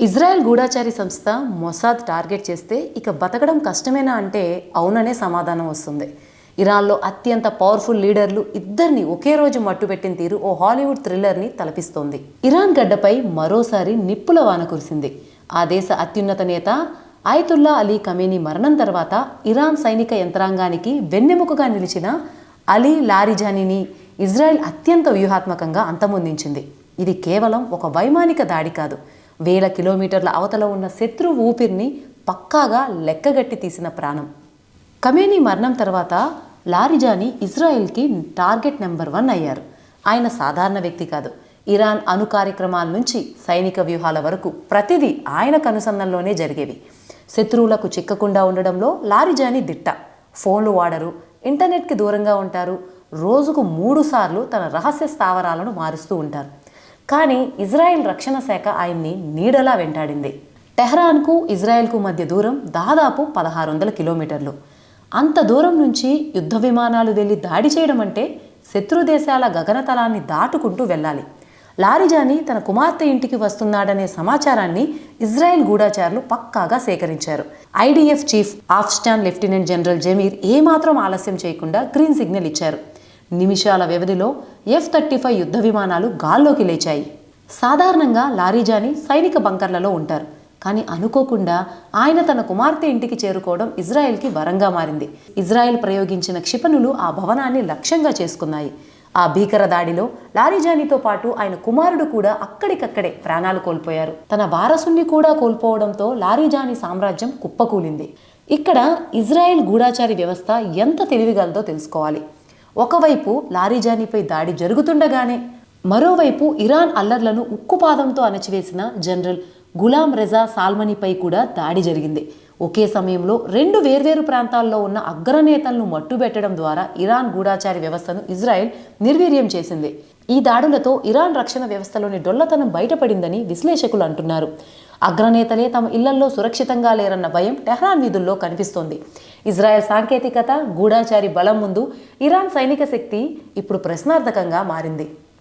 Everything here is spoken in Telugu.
ఇజ్రాయెల్ గూఢాచారి సంస్థ మొసాద్ టార్గెట్ చేస్తే ఇక బతకడం కష్టమేనా అంటే అవుననే సమాధానం వస్తుంది. ఇరాన్లో అత్యంత పవర్ఫుల్ లీడర్లు ఇద్దరిని ఒకే రోజు మట్టుపెట్టిన తీరు ఓ హాలీవుడ్ థ్రిల్లర్ని తలపిస్తోంది. ఇరాన్ గడ్డపై మరోసారి నిప్పుల వాన కురిసింది. ఆ దేశ అత్యున్నత నేత ఆయతుల్లా అలీ ఖమేనీ మరణం తర్వాత ఇరాన్ సైనిక యంత్రాంగానికి వెన్నెముకగా నిలిచిన అలీ లారిజానీని ఇజ్రాయెల్ అత్యంత వ్యూహాత్మకంగా అంతమొందించింది. ఇది కేవలం ఒక వైమానిక దాడి కాదు, వేల కిలోమీటర్ల అవతల ఉన్న శత్రువు ఊపిరిని పక్కాగా లెక్కగట్టి తీసిన ప్రాణం. ఖమేనీ మరణం తర్వాత లారిజానీ ఇజ్రాయెల్కి టార్గెట్ నెంబర్ 1 అయ్యారు. ఆయన సాధారణ వ్యక్తి కాదు. ఇరాన్ అణు కార్యక్రమాల నుంచి సైనిక వ్యూహాల వరకు ప్రతిదీ ఆయన కనుసన్నల్లోనే జరిగేవి. శత్రువులకు చిక్కకుండా ఉండడంలో లారిజానీ దిట్ట. ఫోన్లు వాడరు, ఇంటర్నెట్కి దూరంగా ఉంటారు, రోజుకు 3 సార్లు తన రహస్య స్థావరాలను మారుస్తూ ఉంటారు. కానీ ఇజ్రాయెల్ రక్షణ శాఖ ఆయన్ని నీడలా వెంటాడింది. టెహ్రాన్కు ఇజ్రాయెల్కు మధ్య దూరం దాదాపు 1600 కిలోమీటర్లు. అంత దూరం నుంచి యుద్ధ విమానాలు వెళ్ళి దాడి చేయడం అంటే శత్రు దేశాల గగనతలాన్ని దాటుకుంటూ వెళ్ళాలి. లారిజానీ తన కుమార్తె ఇంటికి వస్తున్నాడనే సమాచారాన్ని ఇజ్రాయెల్ గూఢాచారులు పక్కాగా సేకరించారు. IDF chief of staff lieutenant general Zamir ఏమాత్రం ఆలస్యం చేయకుండా గ్రీన్ సిగ్నల్ ఇచ్చారు. నిమిషాల వ్యవధిలో F-35 యుద్ధ విమానాలు గాల్లోకి లేచాయి. సాధారణంగా లారిజానీ సైనిక బంకర్లలో ఉంటారు. కానీ అనుకోకుండా ఆయన తన కుమార్తె ఇంటికి చేరుకోవడం ఇజ్రాయెల్కి వరంగా మారింది. ఇజ్రాయెల్ ప్రయోగించిన క్షిపణులు ఆ భవనాన్ని లక్ష్యంగా చేసుకున్నాయి. ఆ భీకర దాడిలో లారిజానీతో పాటు ఆయన కుమారుడు కూడా అక్కడికక్కడే ప్రాణాలు కోల్పోయారు. తన వారసుని కూడా కోల్పోవడంతో లారిజానీ సామ్రాజ్యం కుప్పకూలింది. ఇక్కడ ఇజ్రాయెల్ గూఢాచారి వ్యవస్థ ఎంత తెలివిగలదో తెలుసుకోవాలి. ఒకవైపు లారిజానీపై దాడి జరుగుతుండగానే మరోవైపు ఇరాన్ అల్లర్లను ఉక్కుపాదంతో అణచివేసిన జనరల్ గులాం రెజా సాల్మనీపై కూడా దాడి జరిగింది. ఒకే సమయంలో 2 వేర్వేరు ప్రాంతాల్లో ఉన్న అగ్రనేతలను మట్టుబెట్టడం ద్వారా ఇరాన్ గూఢాచారి వ్యవస్థను ఇజ్రాయెల్ నిర్వీర్యం చేసింది. ఈ దాడులతో ఇరాన్ రక్షణ వ్యవస్థలోని డొల్లతనం బయటపడిందని విశ్లేషకులు అంటున్నారు. అగ్రనేతలే తమ ఇళ్లల్లో సురక్షితంగా లేరన్న భయం టెహ్రాన్ వీధుల్లో కనిపిస్తోంది. ఇజ్రాయెల్ సాంకేతికత, గూఢాచారి బలం ముందు ఇరాన్ సైనిక శక్తి ఇప్పుడు ప్రశ్నార్థకంగా మారింది.